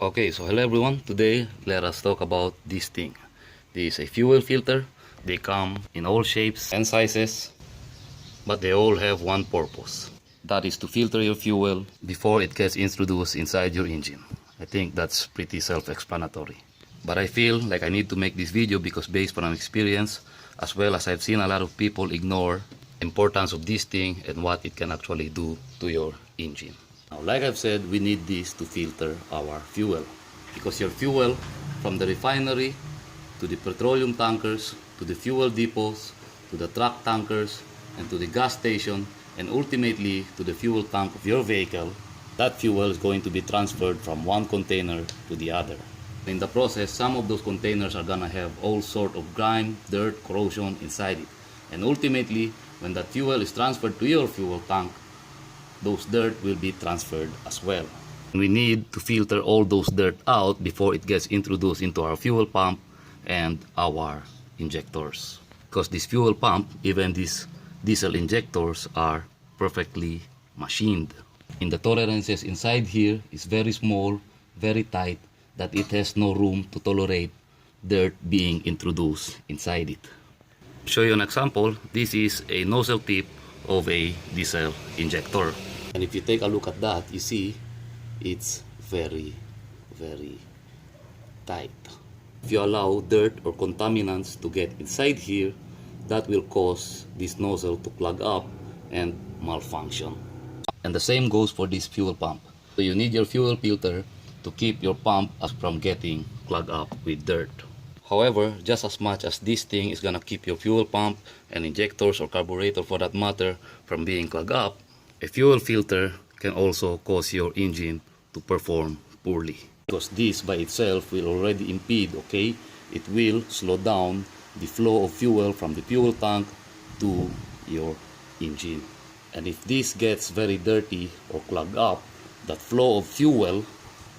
Okay, so hello everyone. Today let us talk about this thing. This is a fuel filter. They come in all shapes and sizes, but they all have one purpose. That is to filter your fuel before it gets introduced inside your engine. I think that's pretty self-explanatory. But I feel like I need to make this video because based on experience, as well as I've seen a lot of people ignore the importance of this thing and what it can actually do to your engine. Now, like I've said, we need this to filter our fuel because your fuel from the refinery to the petroleum tankers to the fuel depots to the truck tankers and to the gas station and ultimately to the fuel tank of your vehicle, that fuel is going to be transferred from one container to the other. In the process, some of those containers are gonna have all sort of grime, dirt, corrosion inside it. And ultimately, when that fuel is transferred to your fuel tank, those dirt will be transferred as well. We need to filter all those dirt out before it gets introduced into our fuel pump and our injectors. Because this fuel pump, even these diesel injectors, are perfectly machined. And the tolerances inside here is very small, very tight, that it has no room to tolerate dirt being introduced inside it. Show you an example. This is a nozzle tip of a diesel injector. And if you take a look at that, you see it's very, very tight. If you allow dirt or contaminants to get inside here, that will cause this nozzle to clog up and malfunction. And the same goes for this fuel pump. So you need your fuel filter to keep your pump from getting clogged up with dirt. However, just as much as this thing is gonna keep your fuel pump and injectors or carburetor for that matter from being clogged up, a fuel filter can also cause your engine to perform poorly. Because this by itself will already impede, okay? It will slow down the flow of fuel from the fuel tank to your engine. And if this gets very dirty or clogged up, that flow of fuel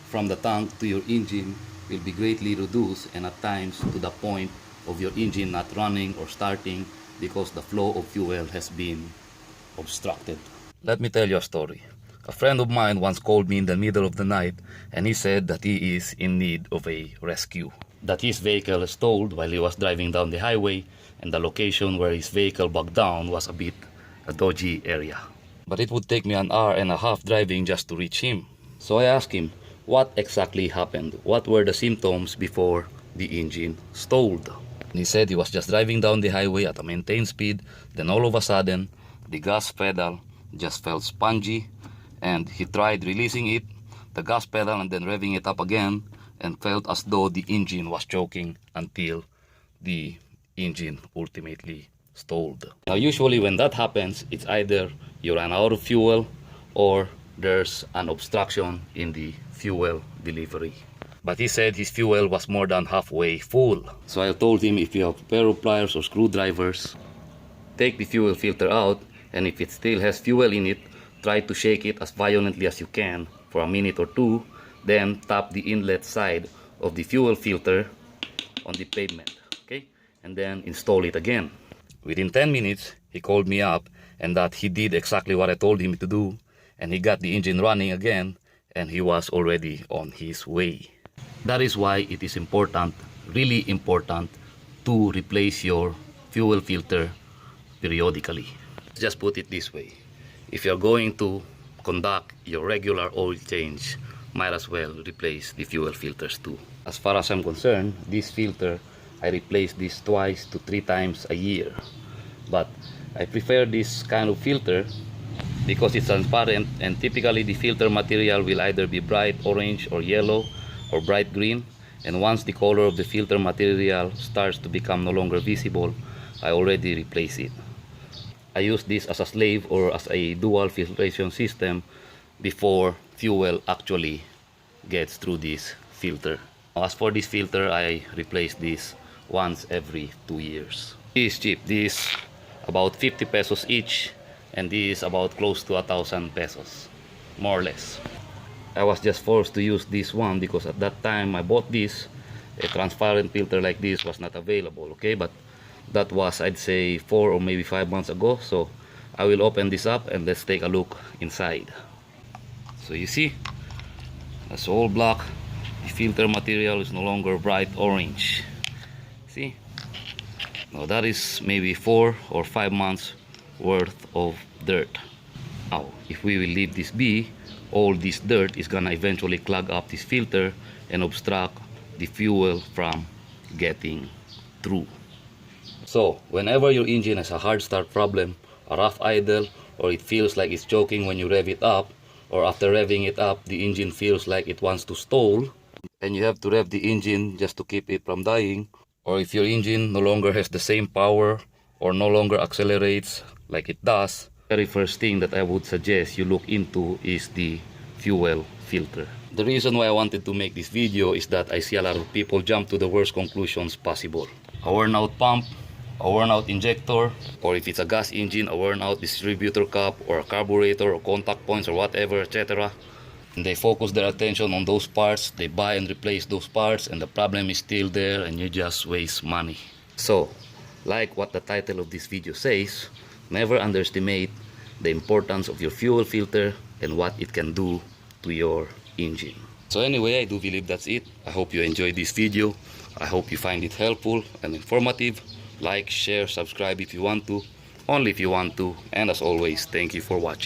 from the tank to your engine will be greatly reduced and at times to the point of your engine not running or starting because the flow of fuel has been obstructed. Let me tell you a story. A friend of mine once called me in the middle of the night and he said that he is in need of a rescue. That his vehicle stalled while he was driving down the highway and the location where his vehicle bogged down was a bit a dodgy area. But it would take me an hour and a half driving just to reach him. So I asked him, what exactly happened? What were the symptoms before the engine stalled? And he said he was just driving down the highway at a maintained speed, then all of a sudden, the gas pedal just felt spongy, and he tried releasing it, the gas pedal, and then revving it up again, and felt as though the engine was choking until the engine ultimately stalled. Now usually when that happens, it's either you ran out of fuel or there's an obstruction in the fuel delivery. But he said his fuel was more than halfway full. So I told him, if you have a pair of pliers or screwdrivers, take the fuel filter out, and if it still has fuel in it, try to shake it as violently as you can for a minute or two, then tap the inlet side of the fuel filter on the pavement, okay? And then install it again. Within 10 minutes, he called me up and that he did exactly what I told him to do, and he got the engine running again, and he was already on his way. That is why it is important, really important, to replace your fuel filter periodically. Just put it this way. If you're going to conduct your regular oil change, might as well replace the fuel filters too. As far as I'm concerned, this filter, I replace this 2 to 3 times a year. But I prefer this kind of filter because it's transparent, and typically the filter material will either be bright orange or yellow or bright green, and once the color of the filter material starts to become no longer visible, I already replace it. I use this as a slave or as a dual filtration system before fuel actually gets through this filter. As for this filter, I replace this once every 2 years. This is cheap. This is about 50 pesos each, and this is about close to 1,000 pesos, more or less. I was just forced to use this one because at that time I bought this, a transparent filter like this was not available, okay? But that was, I'd say, 4 or maybe 5 months ago. So I will open this up and let's take a look inside. So you see, that's all black. the filter material is no longer bright orange. See? Now that is maybe 4 or 5 months worth of dirt. Now, if we will leave this be, all this dirt is gonna eventually clog up this filter and obstruct the fuel from getting through. So, whenever your engine has a hard start problem, a rough idle, or it feels like it's choking when you rev it up, or after revving it up, the engine feels like it wants to stall, and you have to rev the engine just to keep it from dying, or if your engine no longer has the same power, or no longer accelerates like it does, the very first thing that I would suggest you look into is the fuel filter. The reason why I wanted to make this video is that I see a lot of people jump to the worst conclusions possible. A worn out pump, a worn out injector, or if it's a gas engine, a worn out distributor cap, or a carburetor, or contact points, or whatever, etc. And they focus their attention on those parts, they buy and replace those parts, and the problem is still there and you just waste money. So, like what the title of this video says, never underestimate the importance of your fuel filter and what it can do to your engine. So anyway, I do believe that's it. I hope you enjoyed this video. I hope you find it helpful and informative. Like, share, subscribe if you want to, only if you want to, and as always, thank you for watching.